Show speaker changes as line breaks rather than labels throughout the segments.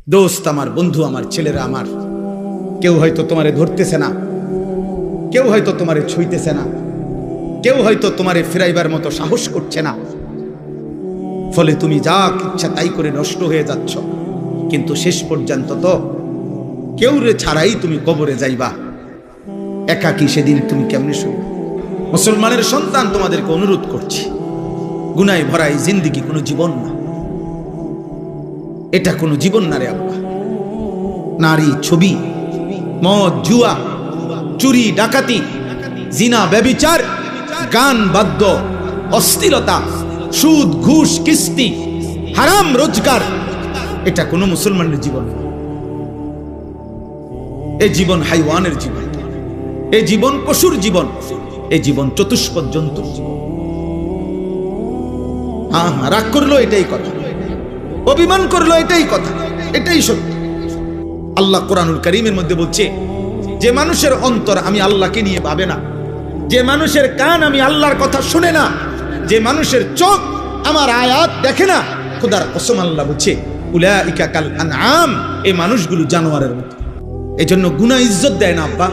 দোস্ত আমার, বন্ধু আমার, ছেলেরা আমার, কেউ হয়তো তোমারে ধরতেছে না, কেউ হয়তো তোমারে ছুঁইতেছে না, কেউ হয়তো তোমারে ফিরাইবার মতো সাহস করছে না। ফলে তুমি যা ইচ্ছা তাই করে নষ্ট হয়ে যাচ্ছ। কিন্তু শেষ পর্যন্ত তো কেউ রে ছাড়াই তুমি কবরে যাইবা। একাকী সেদিন তুমি কেমনে শুনবে? মুসলমানের সন্তান, তোমাদেরকে অনুরোধ করছি, গুনায় ভরা এই জিন্দেগি কোনো জীবন না। এটা কোনো জীবন না রে আব্বা। নারী, ছবি, মদ, জুয়া, চুরি, ডাকাতি, জিনা, ব্যভিচার, গান, বাদ্য, অশ্লীলতা, সুদ, ঘুষ, কিস্তি, হারাম রোজগার, এটা কোনো মুসলমানের জীবন না। এই জীবন হাইওয়ানের জীবন, এই জীবন পশুর জীবন, এই জীবন চতুষ্পদ জন্তুর জীবন। হ্যাঁ, রাগ করলো এটাই কথা, অভিমান করলো এটাই কথা, এটাই সত্য। আল্লাহ কোরআনুল কারীমের মধ্যে বলছে, যে মানুষের অন্তর আমি আল্লাহকে নিয়ে ভাবে না, যে মানুষের কান আমি আল্লাহর কথা শুনে না, যে মানুষের চোখ আমার আয়াত দেখে না, খোদার কসম আল্লাহ বলছে উলাইকা কাল আনআম, এই মানুষগুলো জানোয়ারের মতো। এই জন্য গুনাহ ইজ্জত দেয় না আব্বা,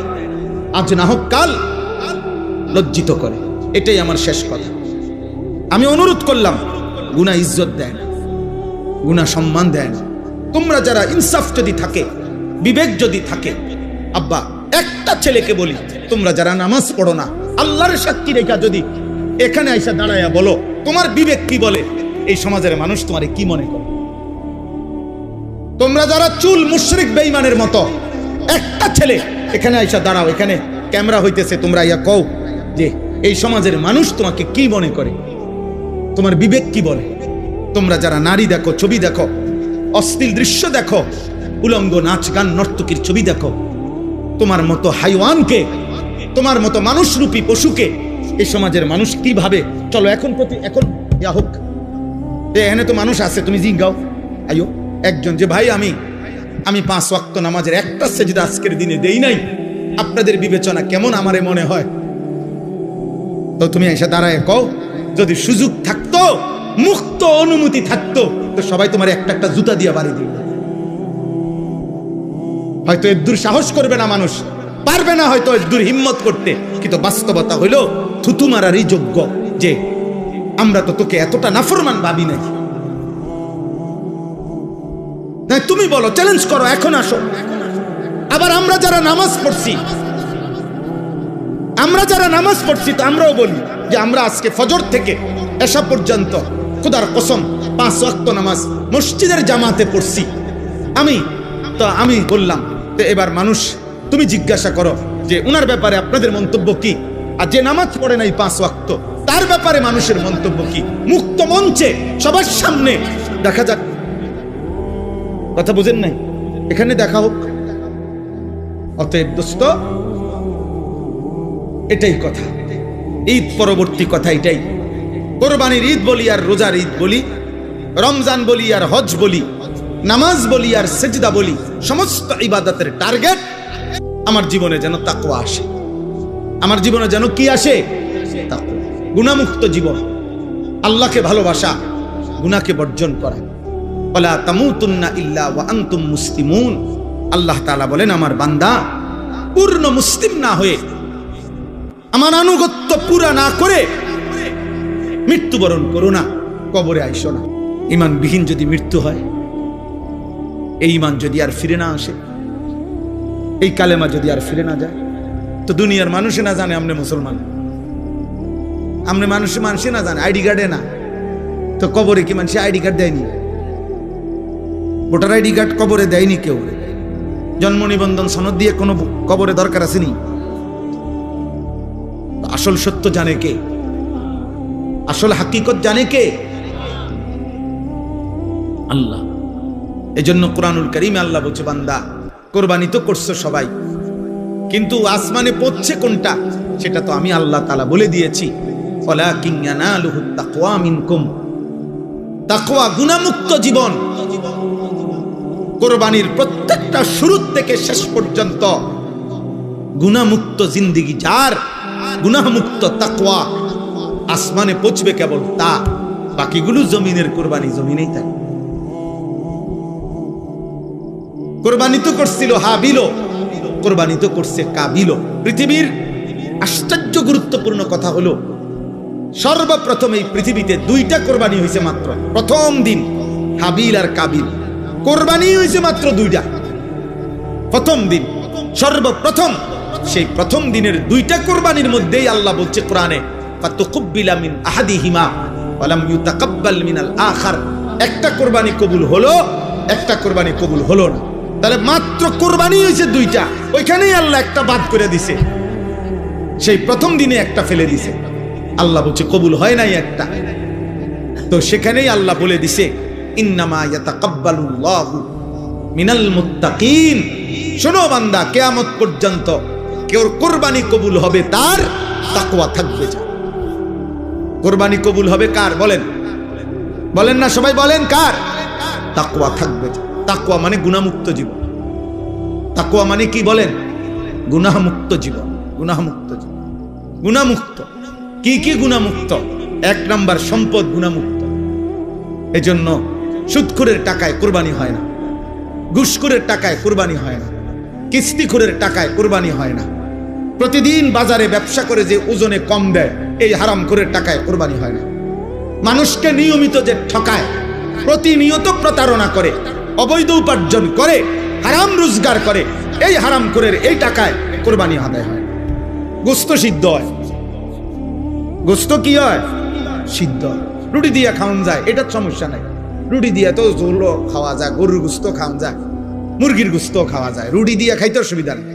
আজ না হোক কাল লজ্জিত করে। এটাই আমার শেষ কথা। আমি অনুরোধ করলাম, গুনাহ ইজ্জত দেয় না, গুনাহ সম্মান দেয় না। তোমরা যারা ইনসাফ যদি থাকে, বিবেক যদি থাকে, আব্বা একটা ছেলেকে বলি, তোমরা যারা নামাজ পড়ো না, আল্লাহর সাক্ষী রেখা যদি এখানে আইসা দাঁড়ায়া বলো তোমার বিবেক কি বলে, এই সমাজের মানুষ তোমারে কি মনে করে? তোমরা যারা চুল মুশরিক বেঈমানের মতো, একটা ছেলে এখানে আইসা দাঁড়াও, এখানে ক্যামেরা হইতেছে, তোমরা ইয়া কও যে এই সমাজের মানুষ তোমাকে কি মনে করে, তোমার বিবেক কি বলে? তোমরা যারা নারী দেখো, ছবি দেখো, অশ্লীল দৃশ্য দেখো, উলঙ্গ নাচ গান নর্তকীর ছবি দেখো, তোমার মতো হাইওয়ানকে, তোমার মতো মানুষরূপী পশুকে এই সমাজের মানুষ কি ভাবে? চলো এখন ইয়া হোক, এখানে তো মানুষ আছে, তুমি জিজ্ঞাও আইও একজন যে ভাই আমি 5 ওয়াক্ত নামাজের একটা সেজদা আজকের দিনে দেই নাই, আপনাদের বিবেচনা কেমন আমারে মনে হয়? তো তুমি এসে দাঁড়ায় কও, যদি সুযোগ থাকতো, মুক্ত অনুমতি থাকতো, তো সবাই তোমার একটা একটা জুতা দিয়ে বাড়ি দিবে। হয়তো এদুর সাহস করবে না মানুষ, পারবে না হয়তো এদুর হিম্মত করতে, কিন্তু বাস্তবতা হইল থুতু মারারই যোগ্য যে আমরা তো তোকে এতটা নাফরমান ভাবি নাই। তুমি বলো, চ্যালেঞ্জ করো, এখন আসো। আবার আমরা যারা নামাজ পড়ছি, তো আমরাও বলি যে আমরা আজকে ফজর থেকে এশা পর্যন্ত খোদার কসম 5 ওয়াক্ত নামাজ মসজিদের জামাতে পড়ছি। আমি বললাম, তো এবার মানুষ তুমি জিজ্ঞাসা করো যে উনার ব্যাপারে আপনাদের মন্তব্য কি, আর যে নামাজ পড়ে নাই 5 ওয়াক্ত তার ব্যাপারে মানুষের মন্তব্য কি? মুক্ত মঞ্চে সবার সামনে দেখা যাক। কথা বুঝেন নাই? এখানে দেখা হোক। অতএব দোস্ত, এটাই কথা, ঈদ পরবর্তী কথা এটাই। কোরবানির ঈদ বলি আর রোজার ঈদ বলি, রমজান বলি আর হজ বলি, নামাজ বলি আর সেজদা বলি, সমস্ত ইবাদতের টার্গেট আমার জীবনে যেন তাকওয়া আসে। আমার জীবনে যেন কি আসে? তাকওয়া। গুনাহমুক্ত জীবন, আল্লাহকে ভালোবাসা, গুনাহকে বর্জন করা। ওয়ালা তামুতুন্না ইল্লা ওয়া আনতুম মুসলিমুন। আল্লাহ তাআলা বলেন, আমার বান্দা পূর্ণ মুসলিম না হয়ে, আমার আনুগত্য পুরা না করে মৃত্যুবরণ করো না, কবরে আইসো না। ঈমানবিহীন যদি মৃত্যু হয়, এই ঈমান যদি আর ফিরে না আসে, এই কালেমা যদি আর ফিরে না যায়, তো দুনিয়ার মানুষে না জানে আমনে মুসলমান, আমনে মানুষে না জানে, আইডি কার্ডে না, তো কবরে কি মানুষে আইডি কার্ড দেয়নি? ভোটার আইডি কার্ড কবরে দেয়নি কেউ। জন্ম নিবন্ধন সনদ দিয়ে কোনো কবরে দরকার আসেনি। আসল সত্য জানে কে? আসল হাকিকত জানে কে? আল্লাহ। এজন্য কোরআনুল কারীমে আল্লাহ বলছে, বান্দা কোরবানি তো করছো সবাই, কিন্তু আসমানে পৌঁছছে কোনটা সেটা তো আমি আল্লাহ তাআলা বলে দিয়েছি। ওয়ালাকিন ইয়ানালুহুত তাকওয়া মিনকুম। তাকওয়া, গুনাহমুক্ত জীবন। কোরবানির প্রত্যেকটা শুরু থেকে শেষ পর্যন্ত গুনাহমুক্ত জিন্দেগি যার, গুনাহমুক্ত তাকওয়া, আসমানে পৌঁছবে কেবল তা। বাকিগুলো জমিনের কোরবানি, জমিনেই থাকে। কোরবানি তো করছিল হাবিলও, কোরবানি তো করছে কাবিলও। পৃথিবীর আশ্চর্য গুরুত্বপূর্ণ কথা হলো, সর্বপ্রথম এই পৃথিবীতে দুইটা কোরবানি হয়েছে মাত্র। প্রথম দিন হাবিল আর কাবিল, কোরবানি হয়েছে মাত্র দুইটা। প্রথম দিন সর্বপ্রথম, সেই প্রথম দিনের দুইটা কোরবানির মধ্যেই আল্লাহ বলছে কোরআনে, ফাতুকুব্বিলা মিন আহাদিহিমা ওয়া লাম ইউতাকাব্বাল মিনাল আখার। একটা কোরবানি কবুল হলো, একটা কোরবানি কবুল হলো না। তাহলে মাত্র কোরবানি হয়েছে দুইটা, ওইখানেই আল্লাহ একটা বাদ করে দিছে। সেই প্রথম দিনে একটা ফেলে দিছে, আল্লাহ বলছে কবুল হয় নাই একটা। তো সেখানেই আল্লাহ বলে দিছে, ইন্নামা ইয়াতাকাব্বালুল্লাহু মিনাল মুত্তাকিন। শোনো বান্দা, কিয়ামত পর্যন্ত কেউ কোরবানি কবুল হবে তার তাকওয়া থাকবে। যা কোরবানি কবুল হবে কার বলেন? বলেন না সবাই, বলেন কার? তাকওয়া থাকবে। তাকওয়া মানে গুনাহমুক্ত জীবন। তাকওয়া মানে কি বলেন? গুনাহমুক্ত জীবন। গুনাহমুক্ত জীবন, গুনাহমুক্ত। কি কি গুনাহমুক্ত? এক নাম্বার সম্পদ গুনাহমুক্ত। এজন্য সুদখোরের টাকায় কোরবানি হয় না, ঘুষখোরের টাকায় কোরবানি হয় না, কিস্তিখোরের টাকায় কোরবানি হয় না, প্রতিদিন বাজারে ব্যবসা করে যে ওজনে কম দেয় এই হারামখোরের টাকায় কোরবানি হয় না, মানুষকে নিয়মিত যে ঠকায়, প্রতিনিয়ত প্রতারণা করে, অবৈধ উপার্জন করে, হারাম রোজগার করে, এই হারামখোরের এই টাকায় কোরবানি আদায় হয়। গোস্ত সিদ্ধ হয়, গোস্ত কি হয়? সিদ্ধ। রুটি দিয়ে খাওয়ান যায়, এটার সমস্যা নাই। রুটি দিয়ে তো ঝোলও খাওয়া যায়, গরুর গোস্ত খাওয়া যায়, মুরগির গোস্ত খাওয়া যায়, রুটি দিয়ে খাইতে অসুবিধা নেই।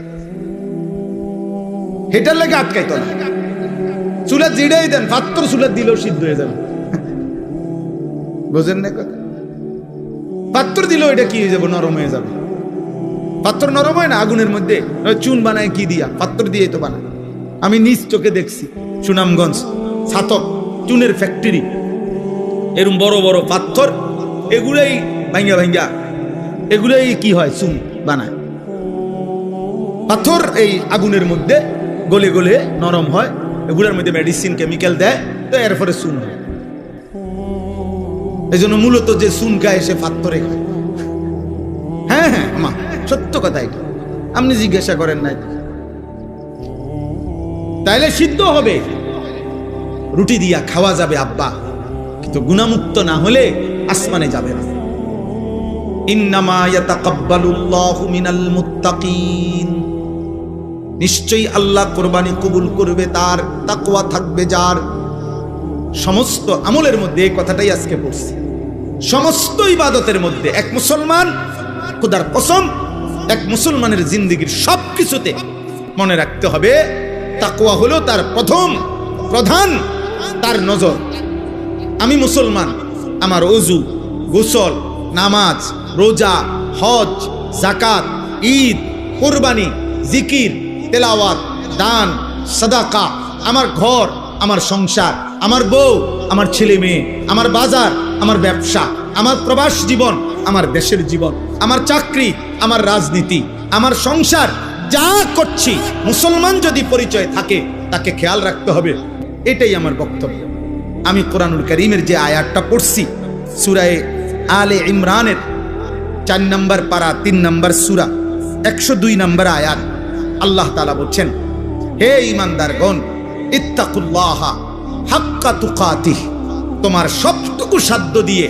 হেটার লেগে আটকাইতো না। চুলা জিড়াই দেন, পাত্র চুলা দিলেও সিদ্ধ হয়ে যাবে। বোঝেন না কথা? পাত্র দিলেও এটা কি হয়ে যাবে? নরম হয়ে যাবে। পাত্র নরম হয় না আগুনের মধ্যে? চুন বানায় কি দিয়া? পাত্র দিয়ে তো বানায়। আমি নিজ চোখে দেখছি সুনামগঞ্জ ছাতক চুনের ফ্যাক্টরি, এরকম বড় বড় পাথর, এগুলাই ভাঙ্গা ভাঙ্গা এগুলাই কি হয়? চুন বানায়। পাথর এই আগুনের মধ্যে গলে গলে নরম হয়, এগুলোর মধ্যে মেডিসিন কেমিক্যাল দেয়, তো এরপরে চুন হয়। এই জন্য মূলত যে চুন খায় সে পাথরে খায়। হ্যাঁ হ্যাঁ আমা সত্য কথা এটা, আপনি জিজ্ঞাসা করেন নাই। তাইলে সিদ্ধ হবে, রুটি দিয়া খাওয়া যাবে আব্বা, কিন্তু গুনাহমুক্ত না হলে আসমানে যাবে না। ইন্নামা ইয়াতাকাব্বালুল্লাহু মিনাল মুত্তাকিন। নিশ্চয়ই আল্লাহ কোরবানি কবুল করবে তার, তাকওয়া থাকবে যার। সমস্ত আমলের মধ্যে এই কথাটাই আজকে পড়ছি, সমস্ত ইবাদতের মধ্যে এক মুসলমান, খোদার কসম, এক মুসলমানের জিন্দেগীর সবকিছুতে মনে রাখতে হবে তাকওয়া হলো তার প্রথম প্রধান তার নজর। আমি মুসলমান, আমার ওযু, গোসল, নামাজ, রোজা, হজ, যাকাত, ঈদ, কুরবানি, জিকির, তেলাওয়াত, দান, সাদাকা, আমার ঘর, আমার সংসার, আমার বউ, আমার ছেলে মেয়ে, আমার বাজার, আমার ব্যবসা, আমার প্রবাস জীবন, আমার দেশের জীবন, আমার চাকরি, আমার রাজনীতি, আমার সংসার, যা করছি মুসলমান যদি পরিচয় থাকে তাকে খেয়াল রাখতে হবে। এটাই আমার বক্তব্য। আমি কোরআনুল কারীমের যে আয়াতটা পড়ছি সূরা আলে ইমরানের 4 নম্বর পারা 3 নম্বর সূরা 102 নম্বর আয়াত, আল্লাহ তাআলা বলছেন, হে ঈমানদারগণ, ইত্তাকুল্লাহা হাক্কা তুকাতিহ। তোমার সবটুকু সাধ্য দিয়ে,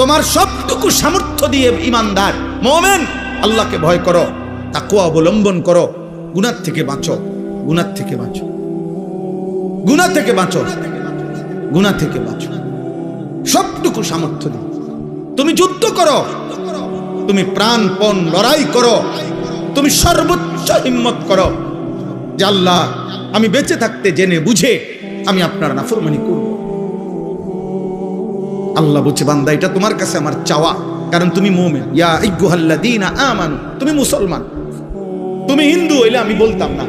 তোমার সবটুকু সামর্থ্য দিয়ে ঈমানদার মুমিন আল্লাহকে ভয় করো, তাকওয়া অবলম্বন করো, গুনাহ থেকে বাঁচো, গুনাহ থেকে বাঁচো, গুনাহ থেকে বাঁচো, গুনাহ থেকে বাঁচো। সবটুকু সামর্থ্য দিয়ে তুমি যুদ্ধ করো, তুমি প্রাণপণ লড়াই করো, তুমি সর্বোচ্চ হিম্মত করো যে আল্লাহ আমি বেঁচে থাকতে জেনে বুঝে আমি আপনার নাফরমানি করব। আল্লাহ বলছে, বান্দা এটা তোমার কাছে আমার চাওয়া, কারণ তুমি মুমিন। ইয়া আইয়ুহাল্লাযীনা আমানু, তুমি মুসলমান। তুমি হিন্দু হইলে আমি বলতাম না,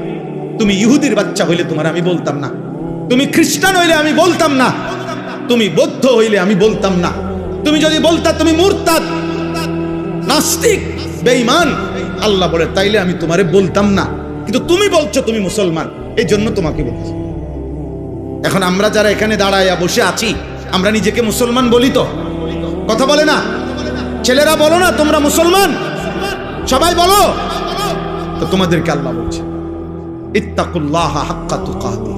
তুমি ইহুদির বাচ্চা হইলে তোমার আমি বলতাম না, তুমি খ্রিস্টান হইলে আমি বলতাম না, তুমি বৌদ্ধ হইলে আমি বলতাম না, তুমি যদি বলতা তুমি মুরতাদ, নাস্তিক, বেঈমান, আল্লাহ বলে তাইলে আমি তোমারে বলতাম না, কিন্তু তুমি বলছো তুমি মুসলমান, এই জন্য তোমাকে বলছি। এখন আমরা যারা এখানে দাঁড়ায়া বসে আছি, আমরা নিজেকে মুসলমান বলি তো? কথা বলে না? ছেলেরা বলো না তোমরা মুসলমান? সবাই বলো। তো তোমাদেরকে আল্লাহ বলছে ইত্তাকুল্লাহ হাক্কা তুকাতি,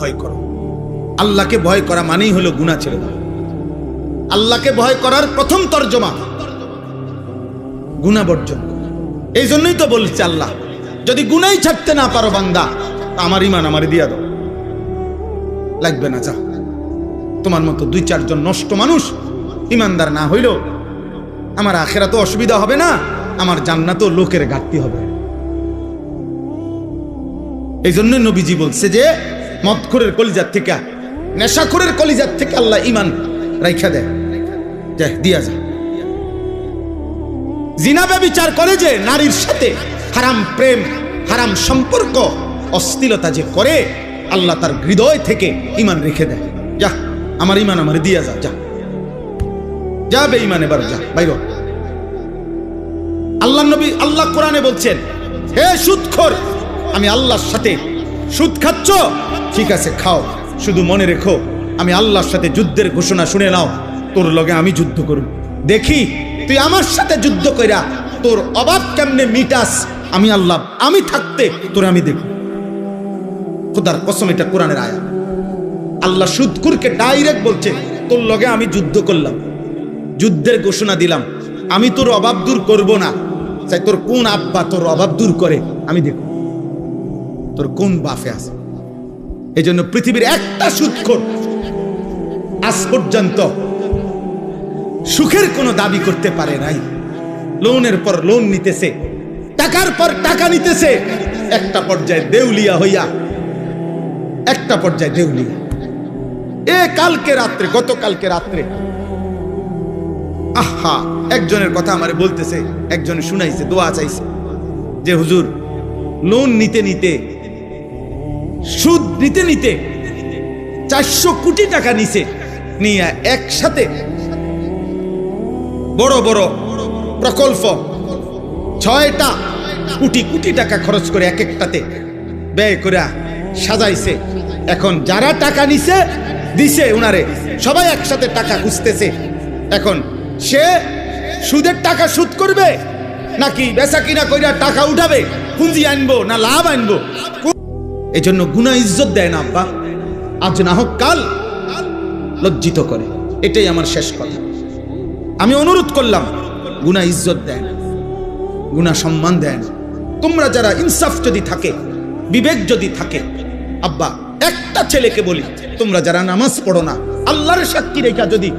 ভয় করো। আল্লাহকে ভয় করা মানেই হলো গুনাহ ছেড়ে দাও। আল্লাহকে ভয় করার প্রথম তর্জমা গুনাহ বর্জন। এই জন্যই তো বলছে আল্লাহ, যদি গুনাহই ছাড়তে না পারো বান্দা, আমার ঈমান আমারে দিয়া দাও, লাগবে না, যা। তোমার মতো 2-4 জন নষ্ট মানুষ ঈমানদার না হইলো আমার আখিরাতে অসুবিধা হবে না, আমার জান্নাতেও লোকের ঘাটতি হবে। এই জন্য নবীজি বলছে যে মদখোরের কলিজার থেকে, নেশাখোরের কলিজার থেকে আল্লাহ ঈমান রাইখা দেয়, যায় দিয়া যায়। জিনা ব্যভিচার করে যে নারীর সাথে, হারাম প্রেম, হারাম সম্পর্ক, অশ্লীলতা যে করে, আল্লাহ তার হৃদয় থেকে ঈমান রেখে দেয়, যা আমার ঈমান আমার দিয়া যা, যা যা বেঈমান, এবার যা বাইর। আল্লাহ নবী, আল্লাহ কোরআনে বলছেন, হে সুদখোর, আমি আল্লাহর সাথে সুদ খাচ্ছ, ঠিক আছে খাও, শুধু মনে রেখো আমি আল্লাহর সাথে যুদ্ধের ঘোষণা শুনে নাও, তোর লগে আমি যুদ্ধ করব, দেখি তুই আমার সাথে যুদ্ধ কইরা তোর অভাব কেমনে মিটাস, আমি আল্লাহ, আমি থাকতে তোর আমি দেখব। খোদার কসম, এটা কোরআনের আয়াত। আল্লাহ সুদখোরকে ডাইরেক্ট বলছে, তোর লগে আমি যুদ্ধ করলাম, যুদ্ধের ঘোষণা দিলাম, আমি তোর অভাব দূর করব না, চাই তোর কোন আব্বা তোর অভাব দূর করে আমি দেখব, তোর কোন বাফে আছে। এই জন্য পৃথিবীর একটা সুদখোর আজ পর্যন্ত সুখের কোনো দাবি করতে পারে নাই। লোনের পর লোন নিতেছে, টাকার পর টাকা নিতেছে, একটা পর্যায়ে দেউলিয়া হইয়া, একটা পর্যায়ে দেউলিয়া। কালকে রাত্রে, গতকালকে রাত্রে, আহা, একজনের কথা আমারে বলতেছে, একজনে শুনাইছে, দোয়া চাইছে যে হুজুর, লোন নিতে নিতে, সুদ নিতে নিতে 400 কোটি টাকা নিছে, নিয়ে একসাথে বড় বড় প্রকল্প 6টা কোটি কোটি টাকা খরচ করে এক একটাতে ব্যয় করে সাজাইছে। এখন যারা টাকা নিছে দিছে উনারে, সবাই একসাথে টাকা খুঁজতেছে। এখন সে সুদের টাকা সুদ করবে নাকি বেচা কিনা কইরা টাকা উঠাবে, পুঁজি আনবো না লাভ আনবো? এই জন্য গুনাহ ইজ্জত দেয় না আব্বা, আজ না হোক কাল লজ্জিত করে। এটাই আমার শেষ কথা। আমি অনুরোধ করলাম, গুনাহ ইজ্জত দেয় না, গুনাহ সম্মান দেয় না। তোমরা যারা ইনসাফ যদি থাকে, বিবেক যদি থাকে, আব্বা একটা ছেলেকে বলি, তোমরা যারা নামাজ পড়ো না, আল্লাহর সাক্ষী রেখা যদি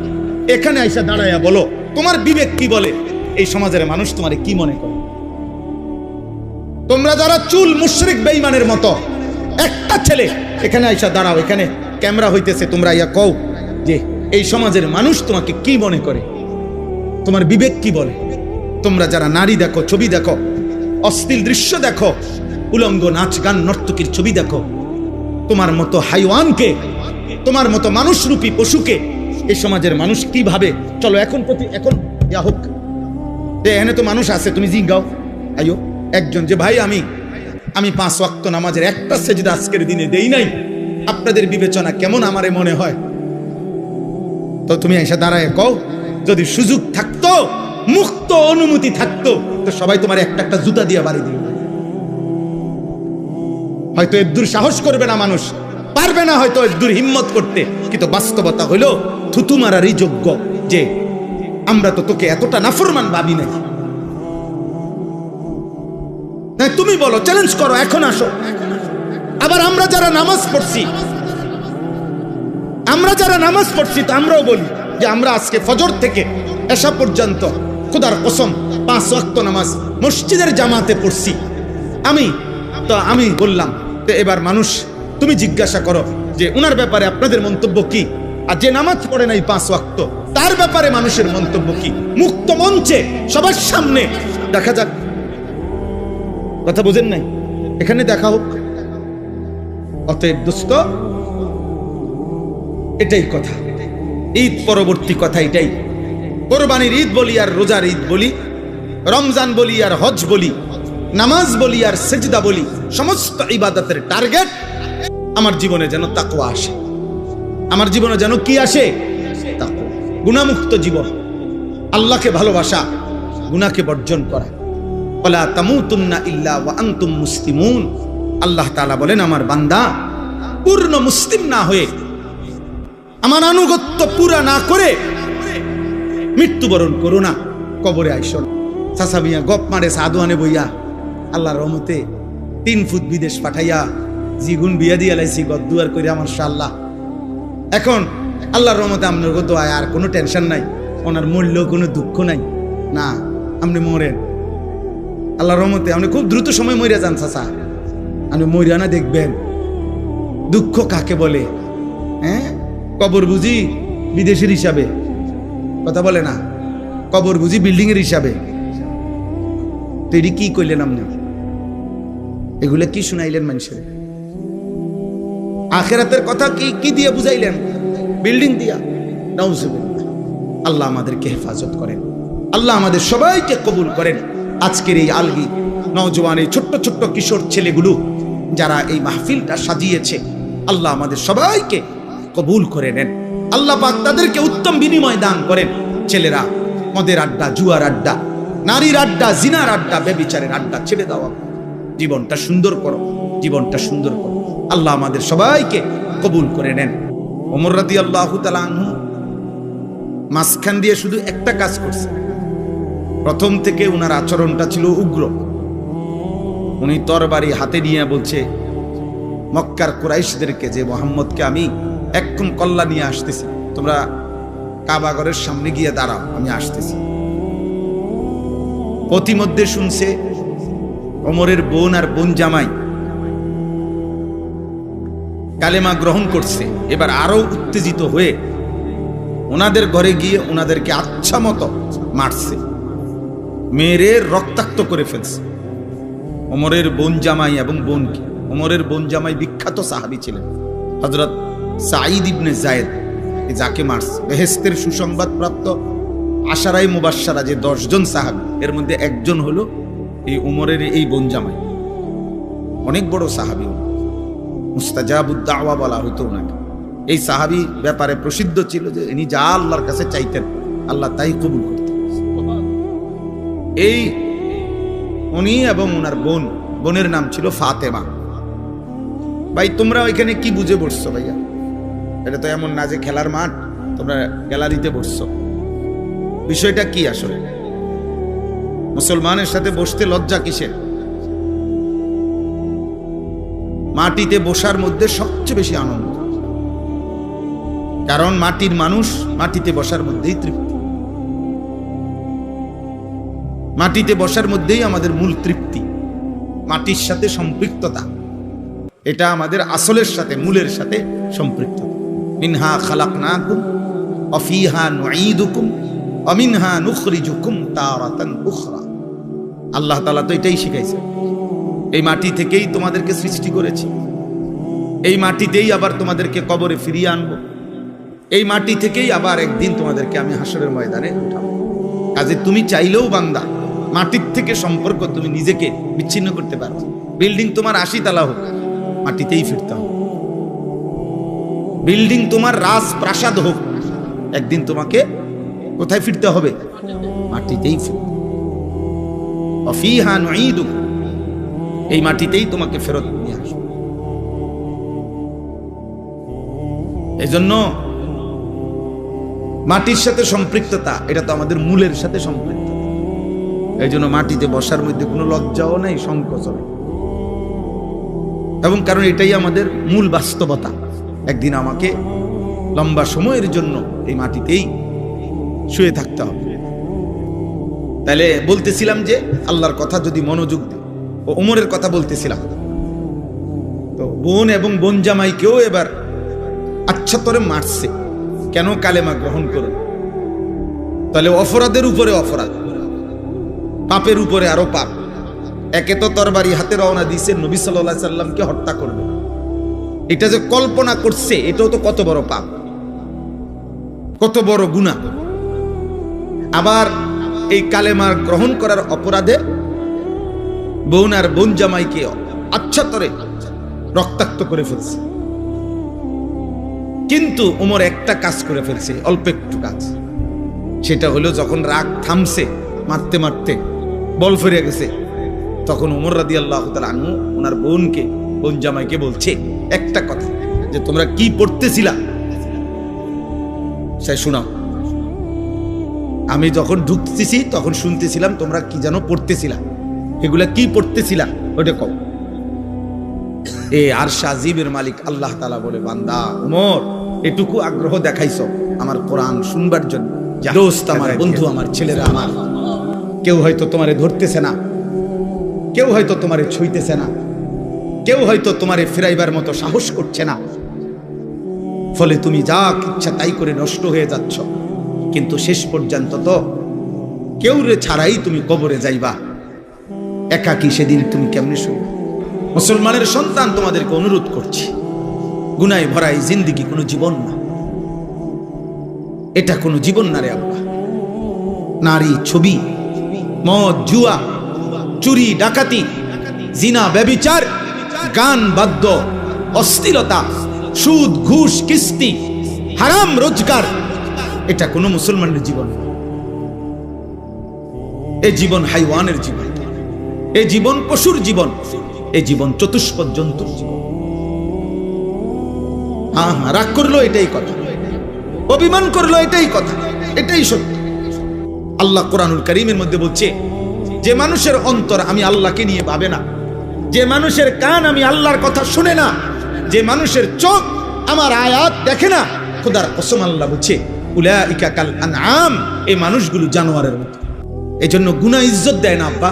এখানে আইসা দাঁড়াইয়া বলো তোমার বিবেক কি বলে, এই সমাজের মানুষ তোমারে কি মনে করে? তোমরা যারা চুল মুশরিক বেঈমানের মতো, একটা ছেলে এখানে আইসা দাঁড়াও, এখানে ক্যামেরা হইতেছে, তোমরা ইয়া কও যে এই সমাজের মানুষ তোমাকে কি মনে করে, তোমার বিবেক কি বলে? তোমরা যারা নারী দেখো, ছবি দেখো, অশ্লীল দৃশ্য দেখো, উলঙ্গ নাচ গান নর্তকীর ছবি দেখো, তোমার মতো হাইওয়ানকে, তোমার মতো মানুষরূপী পশুকে এই সমাজের মানুষ কি ভাবে? চলো এখন এখন ইয়া হোক, এখানে তো মানুষ আছে, তুমি জিজ্ঞাও আইও একজন যে ভাই আমি 5 ওয়াক্ত নামাজের একটা সেজদা আজকের দিনে দেই নাই, আপনাদের বিবেচনা কেমন আমারে মনে হয়? তো তুমি এসে দাঁড়ায় কও, যদি সুযোগ থাকতো, মুক্ত অনুমতি থাকতো, তো সবাই তোমার একটা একটা জুতা দিয়ে বাড়ি দিবে। হয়তো এদ্দুর সাহস করবে না মানুষ, পারবে না হয়তো এদ্দুর হিম্মত করতে, কিন্তু বাস্তবতা হইল থুতু মারারই যোগ্য যে আমরা তো তোকে এতটা নাফরমান ভাবি নাই। তুমি বলো, চ্যালেঞ্জ করো, এখন আসো। আবার আমরা যারা নামাজ পড়ছি, তো আমরাও বলি যে আমরা আজকে ফজর থেকে এশা পর্যন্ত খোদার কসম 5 ওয়াক্ত নামাজ মসজিদের জামাতে পড়ছি। আমি বললাম, তো এবার মানুষ, তুমি জিজ্ঞাসা করো যে উনার ব্যাপারে আপনাদের মন্তব্য কি, আর যে নামাজ পড়ে নাই 5 ওয়াক্ত তার ব্যাপারে মানুষের মন্তব্য কি? মুক্ত মঞ্চে সবার সামনে দেখা যাক। কথা বুঝেন নাই? এখানে দেখা হোক। অতএব দোস্ত, এটাই কথা, ঈদ পরবর্তী কথা এটাই। কোরবানির ঈদ বলি আর রোজার ঈদ বলি, রমজান বলি আর হজ বলি, নামাজ বলি আর সেজদা বলি, সমস্ত ইবাদতের টার্গেট আমার জীবনে যেন তাকওয়া আসে। আমার জীবনে যেন কি আসে? তাকওয়া। গুনাহমুক্ত জীবন, আল্লাহকে ভালোবাসা, গুনাহকে বর্জন করা। ওয়ালা তামুতুন্না ইল্লা ওয়া আনতুম মুসলিমুন। আল্লাহ তাআলা বলেন, আমার বান্দা পূর্ণ মুসলিম না হয়ে, আমার আনুগত্য পুরা না করে মৃত্যুবরণ করো না, কবরে আইসো না। চাচা মিয়া গপ মারে সাদুয়ানে বইয়া আল্লাহর রহমতে 3 ফুট বিদেশ পাঠাইয়া জিগুন বিয়া দিয়া লাইছি গদ্দুয়ার করে আমার শাল্লাহ। এখন আল্লাহর রহমতে আপনার কত আর কোনো টেনশন নাই, ওনার মরলেও কোনো দুঃখ নাই। না, আপনি মরেন আল্লাহর রহমতে, আপনি খুব দ্রুত সময় মরিয়া যান চাচা। আপনি মরিয়া না দেখবেন দুঃখ কাকে বলে। হ্যাঁ, কবর বুঝি বিদেশের হিসাবে, কথা বলে না, কবর বুঝি বিল্ডিং এর হিসাবে। তো এটি কি কইলেন আপনি? এগুলা কি শুনাইলেন মানুষের? আখিরাতের কথা কি দিয়ে বুঝাইলেন? বিল্ডিং দিয়া? নাউজুবিল্লাহ। আল্লাহ আমাদেরকে হেফাজত করেন, আল্লাহ আমাদের সবাইকে কবুল করেন। আজকের এই আলগি নওজোয়ান, এই ছোট্ট ছোট্ট কিশোর ছেলেগুলো যারা এই মাহফিলটা সাজিয়েছে, আল্লাহ আমাদের সবাইকে কবুল করে নেন। আল্লাহ পাক তাদেরকে উত্তম বিনিময় দান করেন। ছেলেরা মদের আড্ডা, জুয়ার আড্ডা, নারীর আড্ডা, জিনার আড্ডা, ব্যভিচারের আড্ডা ছেড়ে দাও। জীবনটা সুন্দর করো, জীবনটা সুন্দর করো। আল্লাহ আমাদের সবাইকে কবুল করে নেন। ওমর রাদিয়াল্লাহু তাআলা আনহু মাঝখান দিয়ে শুধু একটা কাজ করছে। প্রথম থেকে উনার আচরণটা ছিল উগ্র। উনি তরবারি হাতে নিয়ে বলছে মক্কার কুরাইশদেরকে যে মুহাম্মদকে আমি এক্ষুন কল্লা নিয়ে আসতেছি, তোমরা কাবাগরের সামনে গিয়ে দাঁড়াও, আমি আসতেছি। প্রতিমধ্যে শুনছে ওমরের বোন আর বোন জামাই কালেমা গ্রহণ করছে। এবার আরো উত্তেজিত হয়ে ওনাদের ঘরে গিয়ে ওনাদেরকে আচ্ছা মতো মারছে, মেরে রক্তাক্ত করে ফেলছে। ওমরের বোন জামাই এবং বোনকে, ওমরের বোন জামাই বিখ্যাত সাহাবী ছিলেন হযরত সাঈদ ইবনে যায়েদ, যাকে মারছে। বেহেশতের সুসংবাদ প্রাপ্ত আশারায়ে মুবাশশারা যে 10 জন সাহাবী, এর মধ্যে একজন হলো এই ওমরের এই বোন জামাই। অনেক বড় সাহাবী, মুস্তাজাবুদ দাওয়া বলা হতো ওনাকে। এই সাহাবী ব্যাপারে প্রসিদ্ধ ছিল যে ইনি যা আল্লাহর কাছে চাইতেন আল্লাহ তাই কবুল করতেন। এই উনি এবং ওনার বোন, বোনের নাম ছিল ফাতেমা। ভাই তোমরা ওইখানে কি বুঝে বসছো ভাইয়া? এটা তো এমন না যে খেলার মাঠ, তোমরা গ্যালারিতে বসছো। বিষয়টা কি আসলে? মুসলমানের সাথে বসতে লজ্জা কিসের? মাটিতে বসার মধ্যে সবচেয়ে বেশি আনন্দ, কারণ মাটির মানুষ মাটিতে বসার মধ্যেই তৃপ্তি। মাটিতে বসার মধ্যেই আমাদের মূল তৃপ্তি, মাটির সাথে সম্পৃক্ততা, এটা আমাদের আসলের সাথে, মূলের সাথে সম্পৃক্ত। মিনহা খালাকনাকুম ওয়া ফিহা নুঈদুকুম ওয়া মিনহা নুখরিজুকুম তারাতান উখরা। আল্লাহ তাআলা তো এটাই শিখাইছে, এই মাটি থেকেই তোমাদেরকে সৃষ্টি করেছি, এই মাটিতেই আবার তোমাদেরকে কবরে ফিরিয়ে আনবো, এই মাটি থেকেই আবার একদিন তোমাদেরকে আমি হাসরের ময়দানে উঠাবো। কাজে তুমি চাইলেও বান্দা মাটির থেকে সম্পর্ক তুমি নিজেকে বিচ্ছিন্ন করতে পারো। বিল্ডিং তোমার 80 তলা হোক, মাটিতেই ফিরতে হবে। বিল্ডিং তোমার রাজপ্রাসাদ হোক, একদিন তোমাকে কোথায় ফিরতে হবে? মাটিতেই ফিরতে। ফিহা নুঈদুকুম, এই মাটিতেই তোমাকে ফেরত নিয়ে আসবে। এজন্য মাটির সাথে সম্পৃক্ততা, এটা তো আমাদের মূলের সাথে সম্পৃক্ত। এই জন্য মাটিতে বসার মধ্যে কোনো লজ্জাও নেই, সংকোচও নেই, এবং কারণ এটাই আমাদের মূল বাস্তবতা। একদিন আমাকে লম্বা সময়ের জন্য এই মাটিতেই শুয়ে থাকতে হবে। তাহলে বলতেছিলাম যে আল্লাহর কথা যদি মনোযোগ দিই, ও ওমরের কথা বলতেছিলাম, তো বোন এবং বোন জামাইকেও এবার আচ্ছা তরে মারছে। কেন? কালেমা গ্রহণ করুন। তাহলে অপরাধের উপরে অপরাধ, পাপের উপরে আরো পাপ। একে তো তরবারি হাতে রওনা দিয়েছে নবী সাল্লাল্লাহু আলাইহি সাল্লামকে হত্যা করবে, এটা যে কল্পনা করছে এটাও তো কত বড় পাপ, কত বড় গুনাহ। আবার এই কালেমা গ্রহণ করার অপরাধে বোন আর বোন জামাইকে আচ্ছা তরে রক্তাক্ত করে ফেলছে। কিন্তু ওমর একটা কাজ করে ফেলছে, অল্প একটু কাজ। সেটা হলো যখন রাগ থামছে মারতে মারতে বল ফিরে গেছে। তখন ওমর রাদিয়াল্লাহু তাআলা আনহু ওনার বোন জামাইকে বলছে একটা কথা, যে তোমরা কি পড়তেছিলা সে শোনাও। আমি যখন ঢুকতেছি তখন শুনতেছিলাম তোমরা কি যেন পড়তেছিলা, এগুলা কি পড়তেছিলা ওটা কও। আরশ আজিমের মালিক আল্লাহ তাআলা বলে, বান্দা ওমর, এটুকু আগ্রহ দেখাইছো আমার কোরআন শুনবার জন্য। দোস্ত আমার, বন্ধু আমার, ছেলেরা আমার, কেউ হয়তো তোমারে ধরতেছে না, কেউ হয়তো তোমারে ছুঁইতেছে না, কেউ হয়তো তোমারে ফিরাইবার মতো সাহস করছে না, ফলে তুমি যা ইচ্ছা তাই করে নষ্ট হয়ে যাচ্ছ। কিন্তু শেষ পর্যন্ত তো কেউ রে ছাড়াই তুমি কবরে যাইবা, একাকী সেদিন তুমি কেমনে শুনবে? মুসলমানের সন্তান, তোমাদেরকে অনুরোধ করছি, গুনায় ভরা এই জিন্দেগি কোনো জীবন না, এটা কোনো জীবন না রে আব্বা। নারী, ছবি, মদ, জুয়া, চুরি, ডাকাতি, জিনা, ব্যভিচার, গান, বাদ্য, অশ্লীলতা, সুদ, ঘুষ, কিস্তি, হারাম রোজগার, এটা কোনো মুসলমানের জীবন না। এই জীবন হাইওয়ানের জীবন, এই জীবন পশুর জীবন, এই জীবন চতুষ্পদ জন্তুর জীবন। রাগ করলো এটাই কথা, অভিমান করলো এটাই কথা, এটাই সত্য। আল্লাহ কোরআনুল কারীমের মধ্যে বলছে, যে মানুষের অন্তর আমি আল্লাহকে নিয়ে ভাবে না, যে মানুষের কান আমি আল্লাহর কথা শুনে না, যে মানুষের চোখ আমার আয়াত দেখে না, খোদার কসম আল্লাহ বলছে, উলাইকা কাল আনআম, এই মানুষগুলো জানোয়ারের মতো। এই জন্য গুনাহ ইজ্জত দেয় না আব্বা,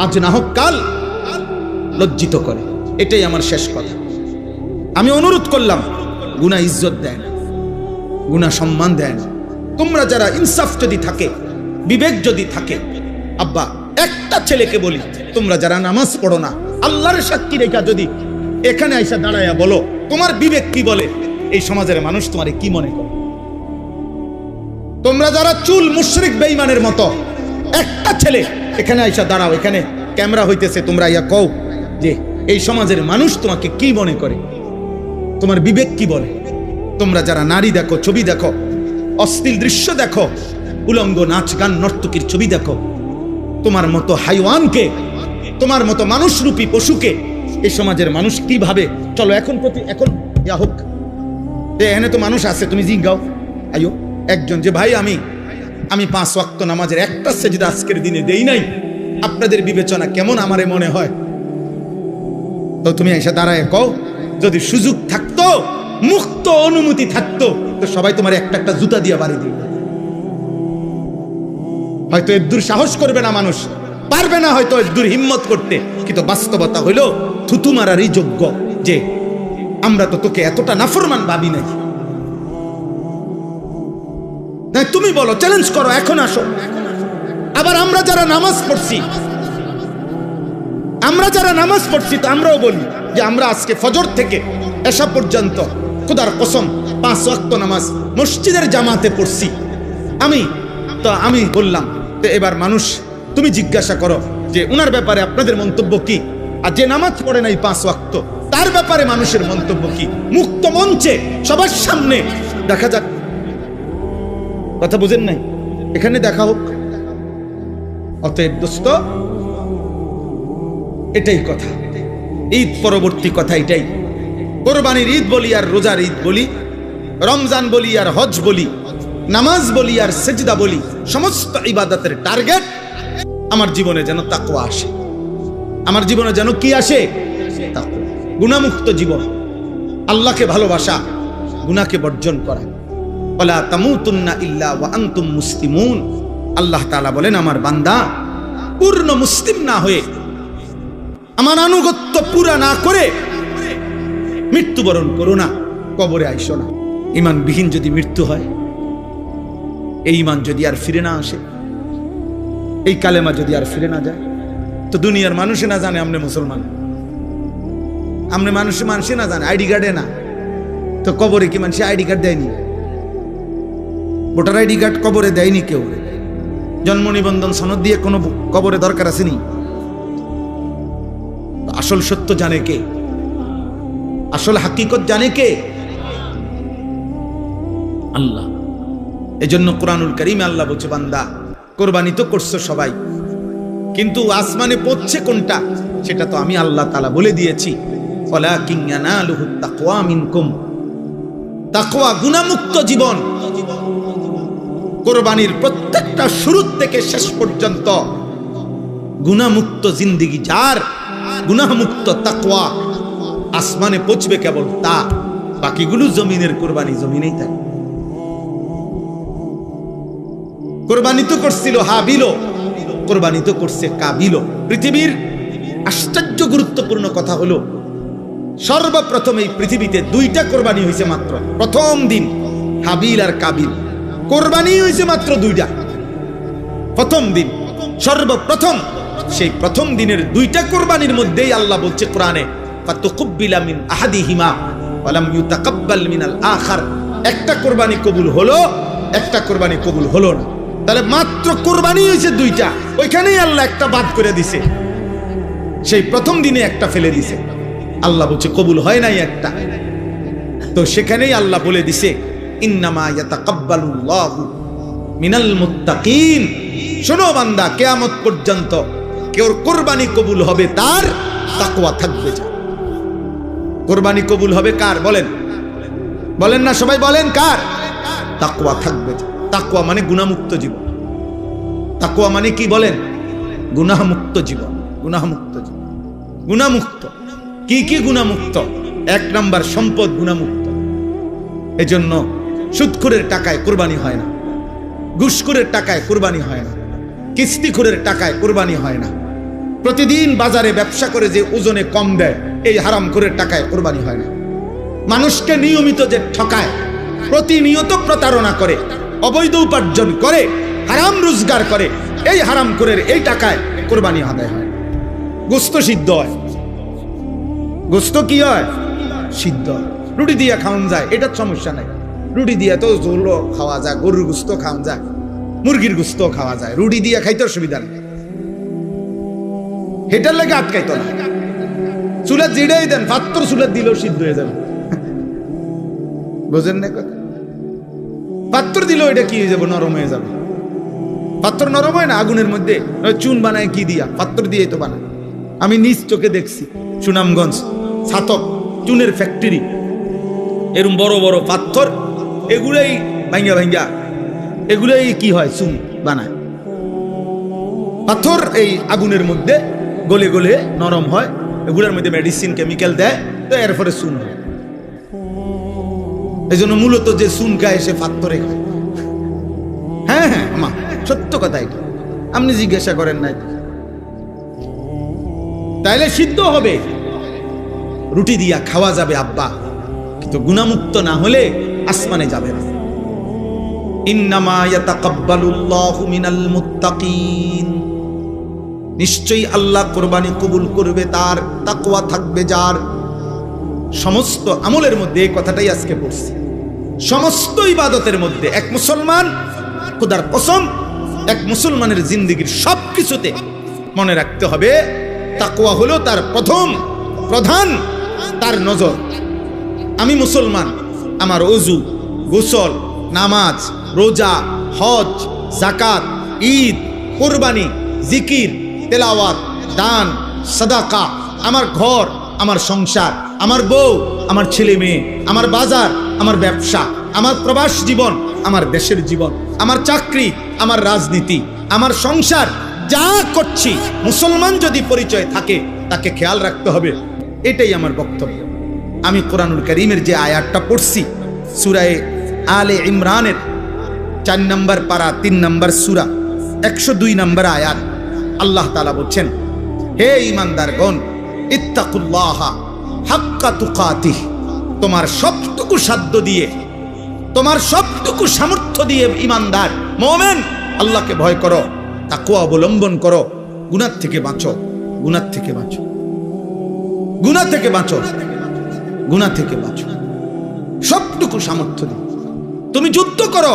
আজ না হোক কাল লজ্জিত করে। এটাই আমার শেষ কথা। আমি অনুরোধ করলাম, গুনাহ ইজ্জত দেয় না, গুনাহ সম্মান দেয় না। তোমরা যারা ইনসাফ যদি থাকে, বিবেক যদি থাকে, আব্বা একটা ছেলেকে বলি, তোমরা যারা নামাজ পড়ো না, আল্লাহর সাক্ষী রেখা যদি এখানে আইসা দাঁড়ায়া বলো তোমার বিবেক কি বলে, এই সমাজের মানুষ তোমারে কি মনে করে? তোমরা যারা চুল মুশরিক বেঈমানের মতো, একটা ছেলে এখানে আইসা দাঁড়াও, এখানে ক্যামেরা হইতেছে, তোমরা ইয়া কও যে এই সমাজের মানুষ তোমাকে কি মনে করে, তোমার বিবেক কি বলে? তোমরা যারা নারী দেখো, ছবি দেখো, অশ্লীল দৃশ্য দেখো, উলঙ্গ নাচ গান নর্তকীর ছবি দেখো, তোমার মতো হাইওয়ানকে, তোমার মতো মানুষরূপী পশুকে এই সমাজের মানুষ কি ভাবে? চলো এখন এখন ইয়া হোক, এখানে তো মানুষ আছে, তুমি জিজ্ঞাও আইও একজন যে ভাই আমি 5 ওয়াক্ত নামাজের একটা সেজদা আজকের দিনে দেই নাই, আপনাদের বিবেচনা কেমন আমারে মনে হয়? তো তুমি এসে দাঁড়ায় কও, যদি সুযোগ থাকতো, মুক্ত অনুমতি থাকতো, তো সবাই তোমার একটা একটা জুতা দিয়ে বাড়ি দিবে। হয়তো এদুর সাহস করবে না মানুষ, পারবে না হয়তো এদুর হিম্মত করতে, কিন্তু বাস্তবতা হইল থুতু মারারই যোগ্য, যে আমরা তো তোকে এতটা নাফরমান ভাবি নাই। তুমি বলো, চ্যালেঞ্জ করো, এখন আসো। আবার আমরা যারা নামাজ পড়ছি, তো আমরাও বলি যে আমরা আজকে ফজর থেকে এশা পর্যন্ত খোদার কসম 5 ওয়াক্ত নামাজ মসজিদের জামাতে পড়ছি। আমি বললাম, তো এবার মানুষ তুমি জিজ্ঞাসা করো যে উনার ব্যাপারে আপনাদের মন্তব্য কি, আর যে নামাজ পড়ে নাই 5 ওয়াক্ত তার ব্যাপারে মানুষের মন্তব্য কি? মুক্ত মঞ্চে সবার সামনে দেখা যাক। কথা বুঝেন নাই? এখানে দেখা হোক। অতএব দোস্ত, এটাই কথা, ঈদ পরবর্তী কথা এটাই। কোরবানির ঈদ বলি আর রোজার ঈদ বলি, রমজান বলি আর হজ বলি, নামাজ বলি আর সেজদা বলি, সমস্ত ইবাদতের টার্গেট আমার জীবনে যেন তাকওয়া আসে। আমার জীবনে যেন কি আসে? তাকওয়া। গুনাহমুক্ত জীবন, আল্লাহকে ভালোবাসা, গুনাহকে বর্জন করা। ওয়ালা তামুতুন্না ইল্লা ওয়া আনতুম মুসলিমুন। আল্লাহ তাআলা বলেন, আমার বান্দা পূর্ণ মুসলিম না হয়ে, আমার আনুগত্য পুরা না করে মৃত্যুবরণ করো না, কবরে আইসো না। ঈমানবিহীন যদি মৃত্যু হয়, এই ঈমান যদি আর ফিরে না আসে, এই কালেমা যদি আর ফিরে না যায়, তো দুনিয়ার মানুষে না জানে আমনে মুসলমান, আমনে মানুষে না জানে, আইডি কার্ডে না, তো কবরে কি মানুষ আইডি কার্ড দেয়নি? ভোটার আইডি কার্ড কবরে দেয়নি কেউ। জন্ম নিবন্ধন সনদ দিয়ে কোনো কবরে দরকার আসেনি। আসল সত্য জানে কে? আসল হাকিকত জানে কে? আল্লাহ। এজন্য কোরআনুল কারীমে আল্লাহ বলছে, বান্দা কোরবানি তো করছো সবাই, কিন্তু আসমানে পৌঁছছে কোনটা সেটা তো আমি আল্লাহ তাআলা বলে দিয়েছি। ওয়ালাকিন ইয়ানালুহুত তাকওয়া মিনকুম, তাকওয়া গুনাহমুক্ত জীবন। কোরবানির প্রত্যেকটা শুরু থেকে শেষ পর্যন্ত গুনাহমুক্ত জিন্দেগি যার, গুনাহমুক্ত তাকওয়া, আসমানে পৌঁছবে কেবল তা। বাকিগুলো জমিনের কোরবানি জমিনেই থাকে। কোরবানি তো করছিল হাবিল, কোরবানি তো করছে কাবিল। পৃথিবীর আশ্চর্য গুরুত্বপূর্ণ কথা হলো, সর্বপ্রথম এই পৃথিবীতে দুইটা কোরবানি হয়েছে মাত্র। প্রথম দিন হাবিল আর কাবিল, কোরবানি হয়েছে মাত্র দুইটা। প্রথম দিন সর্বপ্রথম, সেই প্রথম দিনের দুইটা কোরবানির মধ্যেই আল্লাহ বলছে কোরআনে, ফাতুকুব্বিলা মিন আহাদিহিমা ওয়া লাম ইউতাকাব্বাল মিনাল আখার। একটা কোরবানি কবুল হলো, একটা কোরবানি কবুল হলো না। তাহলে মাত্র কোরবানি হয়েছে দুইটা, ওইখানেই আল্লাহ একটা বাদ করে দিছে। সেই প্রথম দিনে একটা ফেলে দিছে, আল্লাহ বলছে কবুল হয় নাই একটা। তো সেখানেই আল্লাহ বলে দিছে, ইন্নামা ইয়াতাকাব্বালুল্লাহু মিনাল মুত্তাকিন। শোনো বান্দা, কিয়ামত পর্যন্ত কেউ কোরবানি কবুল হবে তার তাকওয়া থাকবে যা। কোরবানি কবুল হবে কার বলেন? বলেন না সবাই, বলেন কার? তাকওয়া থাকবে যা। তাকওয়া মানে গুনাহমুক্ত জীবন। তাকওয়া মানে কি বলেন? গুনাহমুক্ত জীবন। গুনাহমুক্ত জীবন, গুনাহমুক্ত। কি কি গুনাহমুক্ত? এক নাম্বার সম্পদ গুনাহমুক্ত। এজন্য সুদখোরের টাকায় কোরবানি হয় না, ঘুষখোরের টাকায় কোরবানি হয় না, কিস্তিখোরের টাকায় কোরবানি হয় না, প্রতিদিন বাজারে ব্যবসা করে যে ওজনে কম দেয় এই হারামখোরের টাকায় কোরবানি হয় না, মানুষকে নিয়মিত যে ঠকায়, প্রতিনিয়ত প্রতারণা করে, অবৈধ উপার্জন করে, হারাম রোজগার করে, এই হারামখোরের এই টাকায় কোরবানি আদায় হয়। গোস্ত সিদ্ধ হয়, গোস্ত কি হয়? সিদ্ধ। রুটি দিয়া খাওয়ান যায়, এটার সমস্যা নাই। রুটি দিয়া তো ঝোলও খাওয়া যায়, গরুর গোস্ত খাওয়া যায়, মুরগির গোস্ত খাওয়া যায়, রুটি দিয়া খাইতে অসুবিধা নেই। হেটার লাগে আটকাইতো না। চুলা জিড়াই দেন, পাত্র চুলা দিলেও সিদ্ধ হয়ে যাবে। বোঝেন না কথা? পাত্র দিলেও এটা কি হয়ে যাবে? নরম হয়ে যাবে। পাত্র নরম হয় না আগুনের মধ্যে? চুন বানায় কি দিয়া? পাত্র দিয়ে তো বানায়। আমি নিজ চোখে দেখছি সুনামগঞ্জ ছাতক চুনের ফ্যাক্টরি, এরকম বড় বড় পাথর, এগুলাই ভাঙ্গা ভাঙ্গা এগুলাই কি হয়? চুন বানায়। পাথর এই আগুনের মধ্যে গলে গলে নরম হয়, এগুলোর মধ্যে মেডিসিন কেমিক্যাল দেয়, তো এরপরে চুন হয়। এই জন্য মূলত যে চুন খায় সে পাথরে খায়। হ্যাঁ হ্যাঁ আমা সত্য কথা এটা, আপনি জিজ্ঞাসা করেন নাই। তাইলে সিদ্ধ হবে, রুটি দিয়া খাওয়া যাবে আব্বা, কিন্তু গুনাহমুক্ত না হলে আসমানে যাবে না। ইন্নামা ইয়াতাকাব্বালুল্লাহু মিনাল মুত্তাকিন। নিশ্চয়ই আল্লাহ কোরবানি কবুল করবে তার, তাকওয়া থাকবে যার। সমস্ত আমলের মধ্যে এই কথাটাই আজকে পড়ছি, সমস্ত ইবাদতের মধ্যে এক মুসলমান, খোদার কসম, এক মুসলমানের জিন্দেগির সবকিছুতে মনে রাখতে হবে তাকওয়া হলো তার প্রথম প্রধান তার নজর। আমি মুসলমান, আমার ওযু, গোসল, নামাজ, রোজা, হজ, যাকাত, ঈদ, কুরবানি, জিকির, তেলাওয়াত, দান, সাদাকা, আমার ঘর, আমার সংসার, আমার বউ, আমার ছেলে মেয়ে, আমার বাজার, আমার ব্যবসা, আমার প্রবাস জীবন, আমার দেশের জীবন, আমার চাকরি, আমার রাজনীতি, আমার সংসার, যা করছি মুসলমান যদি পরিচয় থাকে তাকে খেয়াল রাখতে হবে। এটাই আমার বক্তব্য। আমি কোরআনুল কারীমের যে আয়াতটা পড়ছি সূরা আলে ইমরানের 4 নম্বর পারা 3 নম্বর সূরা 102 নম্বর আয়াত, আল্লাহ তাআলা বলছেন, হে ঈমানদারগণ, ইত্তাকুল্লাহা হাক্কা তুকাতিহ। তোমার সবটুকু সাধ্য দিয়ে, তোমার সবটুকু সামর্থ্য দিয়ে ঈমানদার মুমিন আল্লাহকে ভয় করো, তাকওয়া অবলম্বন করো, গুনাহ থেকে বাঁচো, গুনাহ থেকে বাঁচো, গুনাহ থেকে বাঁচো, গুনাহ থেকে বাঁচো। সবটুকু সামর্থ্য দিয়ে তুমি যুদ্ধ করো,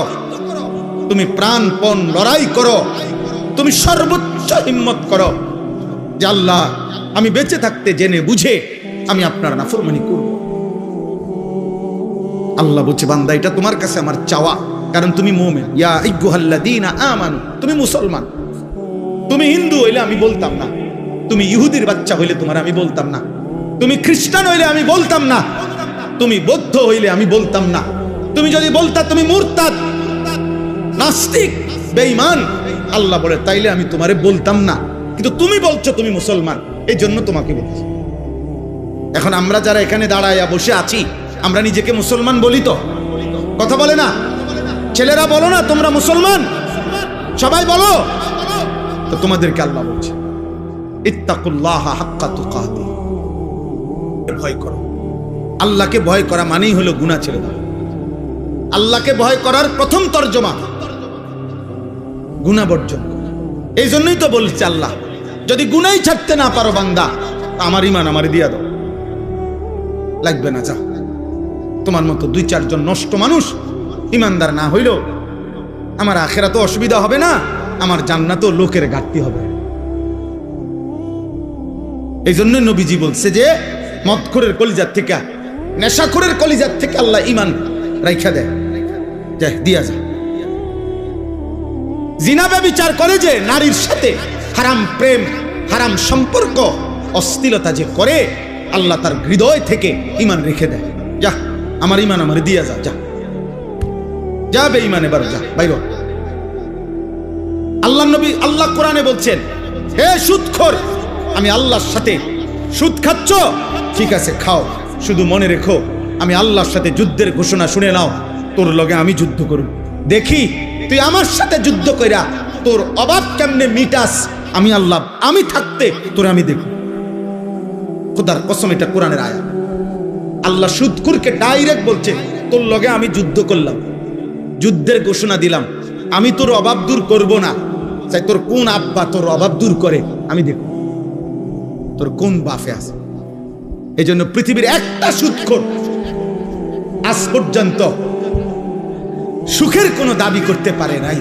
তুমি প্রাণপণ লড়াই করো, তুমি সর্বোচ্চ হিম্মত করো যে আল্লাহ আমি বেঁচে থাকতে জেনে বুঝে আমি আপনার নাফরমানি করব। আল্লাহ বলছে, বান্দা এটা তোমার কাছে আমার চাওয়া, কারণ তুমি মুমিন। ইয়া আইয়ুহাল্লাযীনা আমানু, তুমি মুসলমান। তুমি হিন্দু হইলে আমি বলতাম না, তুমি ইহুদির বাচ্চা হইলে তোমার আমি বলতাম না, তুমি খ্রিস্টান হইলে আমি বলতাম না, তুমি বৌদ্ধ হইলে আমি বলতাম না, তুমি যদি বলতা তুমি মুরতাদ, নাস্তিক, বেঈমান, আল্লাহ বলে তাইলে আমি তোমারে বলতাম না। কিন্তু তুমি বলছো তুমি মুসলমান, এই জন্য তোমাকে বলছি। এখন আমরা যারা এখানে দাঁড়াইয়া বসে আছি, আমরা নিজেকে মুসলমান বলি তো? কথা বলে না? ছেলেরা বলো না তোমরা মুসলমান? সবাই বলো তো। তোমাদেরকে আল্লাহ বলছে ইত্তাকুল্লাহা হাক্কা তুকাতিহি, ভয় করো। আল্লাহকে ভয় করা মানেই হলো গুনাহ ছেড়ে দাও। আল্লাহকে ভয় করার প্রথম তর্জমা গুনাহ বর্জন। এই জন্যই তো বলছে আল্লাহ, যদি গুনাহই ছাড়তে না পারো বান্দা, আমার ঈমান আমারে দিয়া দাও, লাগবে না, যাও। তোমার মতো 2-4 জন নষ্ট মানুষ ঈমানদার না হইল আমার আখিরাতে অসুবিধা হবে না, আমার জান্নাতেও লোকের ঘাটতি হবে। এই জন্য নবীজি বলছে যে মদখোরের কলিজার থেকে, নেশাখোরের কলিজার থেকে আল্লাহ ঈমান রাইখা দেয়, যা দিয়া যা। জিনা ব্যভিচার করে যে নারীর সাথে, হারাম প্রেম, হারাম সম্পর্ক, অশ্লীলতা যে করে, আল্লাহ তার হৃদয় থেকে ঈমান রেখে দেয়, যা আমার ঈমান আমার দিয়া যা, যা যা বেঈমানে বারো, যা বাইরো। আল্লাহ নবী, আল্লাহ কোরআনে বলছেন, হে সুদখোর, আমি আল্লাহর সাথে সুদ খাচ্ছ, ঠিক আছে খাও, শুধু মনে রেখো আমি আল্লাহর সাথে যুদ্ধের ঘোষণা শুনে নাও, তোর লগে আমি যুদ্ধ করব, দেখি তুই আমার সাথে যুদ্ধ কইরা তোর অভাব কেমনে মিটাস। আমি আল্লাহ, আমি থাকতে তোর আমি দেখব। খোদার কসম, এটা কোরআনের আয়াত। আল্লাহ সুদখোরকে ডাইরেক্ট বলছে, তোর লগে আমি যুদ্ধ করলাম, যুদ্ধের ঘোষণা দিলাম, আমি তোর অভাব দূর করব না, চাই তোর কোন আব্বা তোর অভাব দূর করে আমি দেখব, তোর কোন বাফে আছে। এই জন্য পৃথিবীর একটা সুদখোর আজ পর্যন্ত সুখের কোনো দাবি করতে পারে নাই।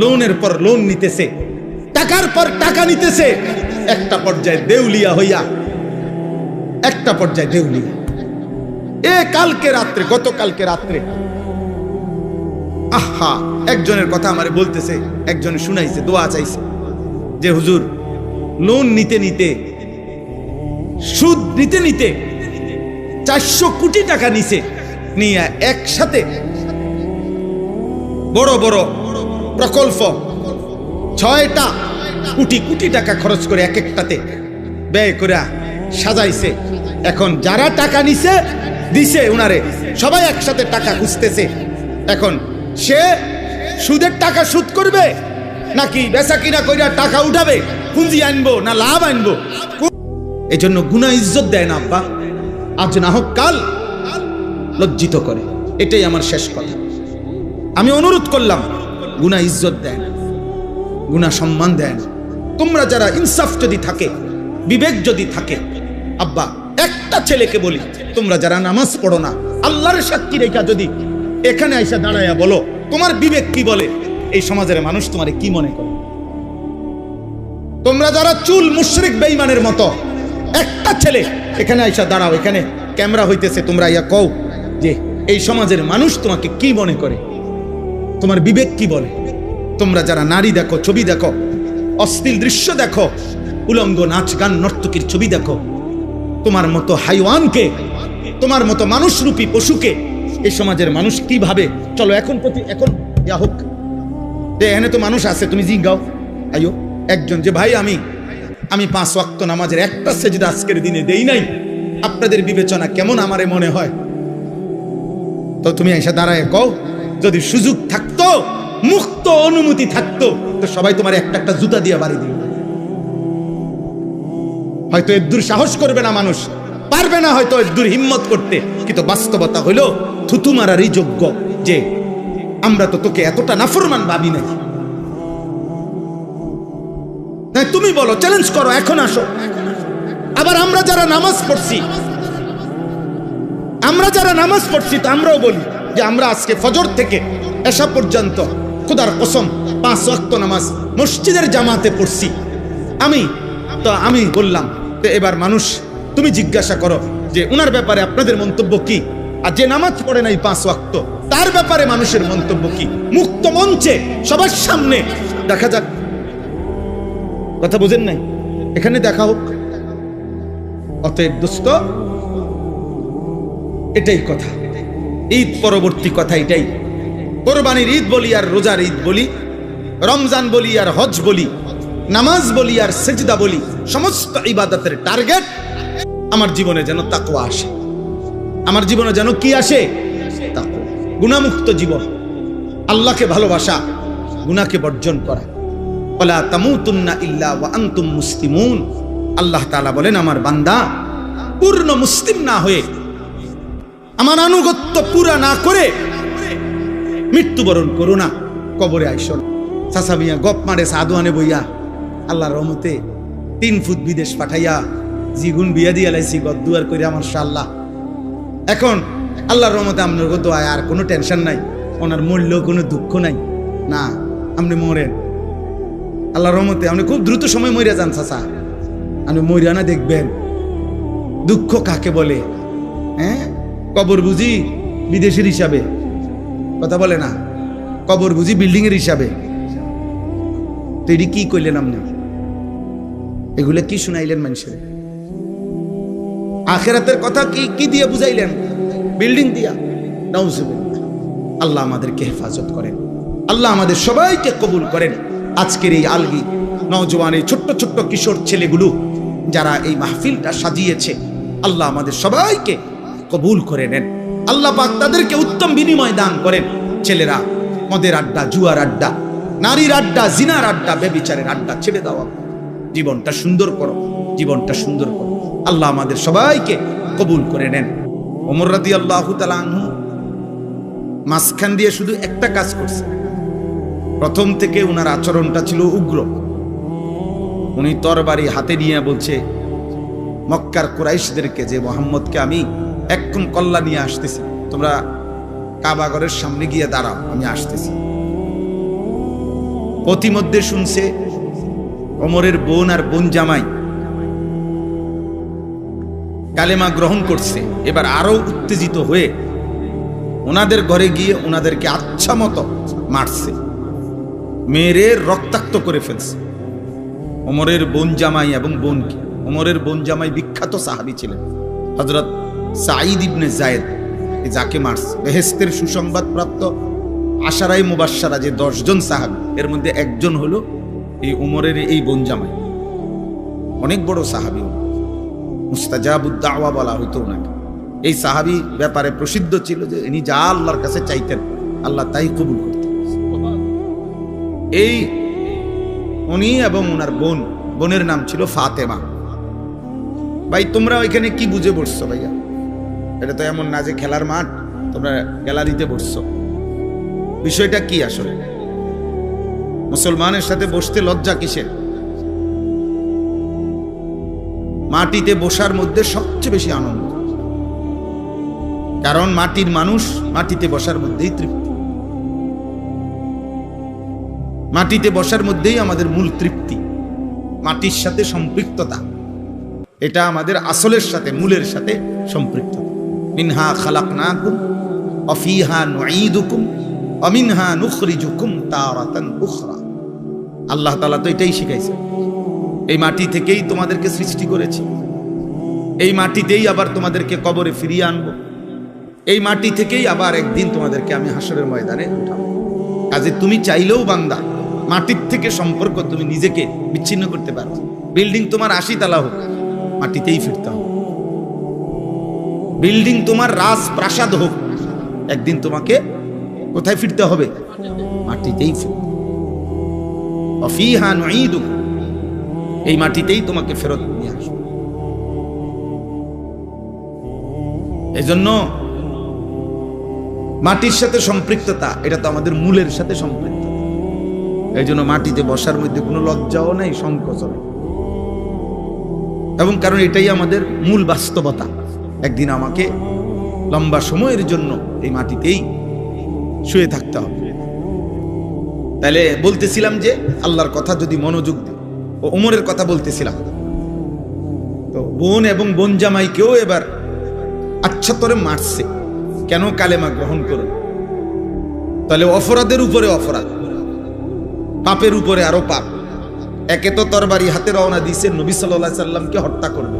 লোনের পর লোন নিতেছে, টাকার পর টাকা নিতেছে, একটা পর্যায়ে দেউলিয়া হইয়া, একটা পর্যায়ে দেউলিয়া। কালকে রাত্রে, গতকালকে রাত্রে, আহা, একজনের কথা আমারে বলতেছে, একজন শুনাইছে, দোয়া চাইছে যে হুজুর, লোন নিতে নিতে, সুদ নিতে নিতে 400 কোটি টাকা নিছে, নিয়ে একসাথে বড় বড় প্রকল্প 6টা কোটি কোটি টাকা খরচ করে এক একটাতে ব্যয় করে সাজাইছে। এখন যারা টাকা নিছে দিছে উনারে, সবাই একসাথে টাকা খুঁজতেছে। এখন সে সুদের টাকা সুদ করবে নাকি বেচা কিনা কইরা টাকা উঠাবে, পুঁজি আনবো না লাভ আনবো? এই জন্য গুনাহ ইজ্জত দেয় না আব্বা, আজ না হোক কাল লজ্জিত করে। এটাই আমার শেষ কথা। আমি অনুরোধ করলাম, গুনাহ ইজ্জত দেয় না, গুনাহ সম্মান দেয় না। তোমরা যারা ইনসাফ যদি থাকে, বিবেক যদি থাকে, আব্বা একটা ছেলেকে বলি, তোমরা যারা নামাজ পড়ো না, আল্লাহর সাক্ষী রেখা যদি এখানে আইসা দাঁড়াইয়া বলো তোমার বিবেক কি বলে, এই সমাজের মানুষ তোমারে কি মনে করে? তোমরা যারা চুল মুশরিক বেঈমানের মতো, একটা ছেলে এখানে আইসা দাঁড়াও, এখানে ক্যামেরা হইতেছে, তোমরা ইয়া কও যে এই সমাজের মানুষ তোমাকে কি মনে করে, তোমার বিবেক কি বলে? তোমরা যারা নারী দেখো, ছবি দেখো, অশ্লীল দৃশ্য দেখো, উলঙ্গ নাচ গান নর্তকীর ছবি দেখো, তোমার মতো হাইওয়ানকে, তোমার মতো মানুষরূপী পশুকে এই সমাজের মানুষ কি ভাবে? চলো এখন এখন ইয়া হোক, এখানে তো মানুষ আছে, তুমি জিজ্ঞাও আইও একজন যে ভাই আমি 5 ওয়াক্ত নামাজের একটা সেজদা আজকের দিনে দেই নাই, আপনাদের বিবেচনা কেমন আমারে মনে হয়? তো তুমি এসে দাঁড়ায় কও, যদি সুযোগ থাকতো, মুক্ত অনুমতি থাকতো, তো সবাই তোমার একটা একটা জুতা দিয়ে বাড়ি দিবে। হয়তো এদ্দুর সাহস করবে না মানুষ, পারবে না হয়তো এদ্দুর হিম্মত করতে, কিন্তু বাস্তবতা হইল থুতু মারারই যোগ্য যে আমরা তো তোকে এতটা নাফরমান ভাবি নাই। তুমি বলো, চ্যালেঞ্জ করো, এখন আসো। আবার আমরা যারা নামাজ পড়ছি, তো আমরাও বলি যে আমরা আজকে ফজর থেকে এশা পর্যন্ত খোদার কসম 5 ওয়াক্ত নামাজ মসজিদের জামাতে পড়ছি। আমি বললাম, তো এবার মানুষ তুমি জিজ্ঞাসা করো যে উনার ব্যাপারে আপনাদের মন্তব্য কি? আর যে নামাজ পড়ে নাই 5 ওয়াক্ত, তার কার ব্যাপারে মানুষের মন্তব্য কি, মুক্ত মঞ্চে সবার সামনে দেখা যাক। কথা বুঝেন নাই? এখানে দেখা হোক। অতএব দোস্ত, এটাই কথা, ঈদ পরবর্তী কথা এটাই। কোরবানির ঈদ বলি আর রোজার ঈদ বলি, রমজান বলি আর হজ বলি, নামাজ বলি আর সেজদা বলি, সমস্ত ইবাদতের টার্গেট আমার জীবনে যেন তাকওয়া আসে। আমার জীবনে যেন কি আসে? তাকওয়া। গুনাহমুক্ত জীবন, আল্লাহকে ভালোবাসা, গুনাহকে বর্জন করা। ওয়ালা তামুতুন্না ইল্লা ওয়া আনতুম মুসলিমুন। আল্লাহ তাআলা বলেন, আমার বান্দা পূর্ণ মুসলিম না হয়ে, আমার আনুগত্য পুরা না করে মৃত্যুবরণ করো না, কবরে আইসো না। চাচা মিয়া গপ মারে সাধুয়ানে বইয়া, আল্লাহর রহমতে 3 ফুট বিদেশ পাঠাইয়া জিগুন বিয়া দিয়া লাইছি গদ্দুয়ার কইরা মাশাআল্লাহ। এখন আল্লাহর রহমতে আপনার দোয়ায় আর কোনো টেনশন নাই, ওনার মরলেও কোনো দুঃখ নাই। না, আপনি মরেন, আল্লাহর রহমতে আপনি খুব দ্রুত সময় মরিয়া যান চাচা। আপনি মরিয়া না দেখবেন দুঃখ কাকে বলে। হ্যাঁ, কবর বুঝি বিদেশের হিসাবে, কথা বলে না, কবর বুঝি বিল্ডিং এর হিসাবে। তো এটি কি কইলেন আপনি? এগুলো কি শুনাইলেন মানুষের? আখিরাতের কথা কি দিয়ে বুঝাইলেন? বিল্ডিং দিয়া? নাউজুবিল্লাহ। আল্লাহ আমাদেরকে হেফাজত করেন, আল্লাহ আমাদের সবাইকে কবুল করেন। আজকের এই আলগি নওজওয়ান, এই ছোট্ট ছোট্ট কিশোর ছেলেগুলো যারা এই মাহফিলটা সাজিয়েছে, আল্লাহ আমাদের সবাইকে কবুল করে নেন। আল্লাহ পাক তাদেরকে উত্তম বিনিময় দান করেন। ছেলেরা মদের আড্ডা, জুয়ার আড্ডা, নারীর আড্ডা, জিনার আড্ডা, ব্যভিচারের আড্ডা ছেড়ে দাও। জীবনটা সুন্দর করো, জীবনটা সুন্দর করো। আল্লাহ আমাদের সবাইকে কবুল করে নেন। ওমর রাদিয়াল্লাহু তাআলা আনহু মাঝখান দিয়ে শুধু একটা কাজ করছে। প্রথম থেকে উনার আচরণটা ছিল উগ্র। উনি তরবারি হাতে নিয়ে বলছে মক্কার কুরাইশদেরকে যে মুহাম্মদকে আমি এক্ষুন কল্লা নিয়ে আসতেছি, তোমরা কাবাগরের সামনে গিয়ে দাঁড়াও, আমি আসতেছি। প্রতিমধ্যে শুনছে ওমরের বোন আর বোন জামাই কালেমা গ্রহণ করছে। এবার আরো উত্তেজিত হয়ে ওনাদের ঘরে গিয়ে ওনাদেরকে আচ্ছা মতো মারছে, মেরে রক্তাক্ত করে ফেলছে। ওমরের বোন জামাই এবং বোনকে, ওমরের বোন জামাই বিখ্যাত সাহাবী ছিলেন হযরত সাঈদ ইবনে যায়েদ, যাকে মারছে। বেহেশতের সুসংবাদ প্রাপ্ত আশারায়ে মুবাশশারা যে 10 জন সাহাবী, এর মধ্যে একজন হলো এই ওমরের এই বোন জামাই। অনেক বড় সাহাবী, মুস্তাজাবুদ দাওয়া বলা হইতো ওনাকে। এই সাহাবী ব্যাপারে প্রসিদ্ধ ছিল যে ইনি যা আল্লাহর কাছে চাইতেন আল্লাহ তাই কবুল করতেন। এই উনি এবং ওনার বোন, বোনের নাম ছিল ফাতেমা। ভাই তোমরা ওইখানে কি বুঝে বসছো ভাইয়া? এটা তো এমন না যে খেলার মাঠ, তোমরা গ্যালারিতে বসছো। বিষয়টা কি আসলে? মুসলমানের সাথে বসতে লজ্জা কিসের? মাটিতে বসার মধ্যে সবচেয়ে বেশি আনন্দ, কারণ মাটির মানুষ মাটিতে বসার মধ্যেই তৃপ্তি। মাটিতে বসার মধ্যেই আমাদের মূল তৃপ্তি, মাটির সাথে সম্পৃক্ততা, এটা আমাদের আসলের সাথে, মূলের সাথে সম্পৃক্ত। মিনহা খালাকনাকুম ওয়া ফিহা নুঈদুকুম ওয়া মিনহা নুখরিজুকুম তারাতান উখরা। আল্লাহ তাআলা তো এটাই শিখাইছে, এই মাটি থেকেই তোমাদেরকে সৃষ্টি করেছি, এই মাটিতেই আবার তোমাদেরকে কবরে ফিরিয়ে আনবো, এই মাটি থেকেই আবার একদিন তোমাদেরকে আমি হাসরের ময়দানে উঠাবো। কাজে তুমি চাইলেও বান্দা মাটির থেকে সম্পর্ক তুমি নিজেকে বিচ্ছিন্ন করতে পারো। বিল্ডিং তোমার 80 তলা হোক, মাটিতেই ফিরতে হবে। বিল্ডিং তোমার রাজপ্রাসাদ হোক, একদিন তোমাকে কোথায় ফিরতে হবে? মাটিতেই ফিরতে। ফিহা নুঈদুকুম, এই মাটিতেই তোমাকে ফেরত নিয়ে আসবে। এজন্য মাটির সাথে সম্পৃক্ততা, এটা তো আমাদের মূলের সাথে সম্পৃক্ত। এই জন্য মাটিতে বসার মধ্যে কোনো লজ্জাও নেই, সংকোচও নেই। এবং কারণ এটাই আমাদের মূল বাস্তবতা। একদিন আমাকে লম্বা সময়ের জন্য এই মাটিতেই শুয়ে থাকতে হবে। তাহলে বলতেছিলাম যে আল্লাহর কথা যদি মনোযোগ দিই, ও ওমরের কথা বলতেছিলাম, তো বোন এবং বোন জামাইকেও এবার আচ্ছা তরে মারছে। কেন? কালেমা গ্রহণ করো। তাহলে অপরাধের উপরে অপরাধ, পাপের উপরে আরো পাপ। একে তো তরবারি হাতে রওনা দিয়েছে, নবী সাল্লাল্লাহু আলাইহি সাল্লামকে হত্যা করবে,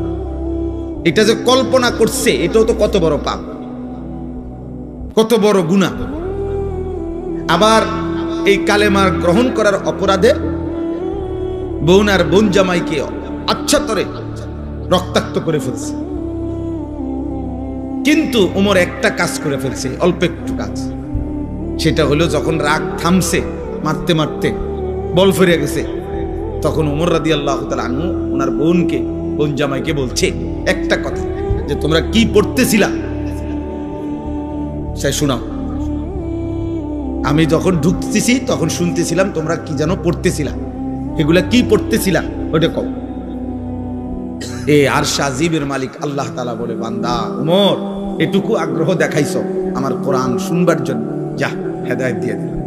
এটা যে কল্পনা করছে এটাও তো কত বড় পাপ, কত বড় গুনাহ। আবার এই কালেমা গ্রহণ করার অপরাধে বোন আর বোন জামাইকে আচ্ছাতরে রক্তাক্ত করে ফেলছে। কিন্তু ওমর একটা কাজ করে ফেলছে, অল্প একটু কাজ। সেটা হলো যখন রাগ থামছে, মারতে মারতে বল ফিরে গেছে, তখন ওমর রাদিয়াল্লাহু তাআলা আনহু ওনার বোনকে, বোন জামাইকে বলছে একটা কথা, যে তোমরা কি পড়তেছিলা সে শোনাও। আমি যখন ঢুকতেছি তখন শুনতেছিলাম তোমরা কি যেন পড়তেছিলা, এগুলা কি পড়তেছিলা ওটা কও। আর সাজিবের মালিক আল্লাহ তাআলা বলে, বান্দা ওমর এটুকু আগ্রহ দেখাইছো আমার কোরআন শুনবার জন্য, যা হেদায়েত দিয়ে দিলাম।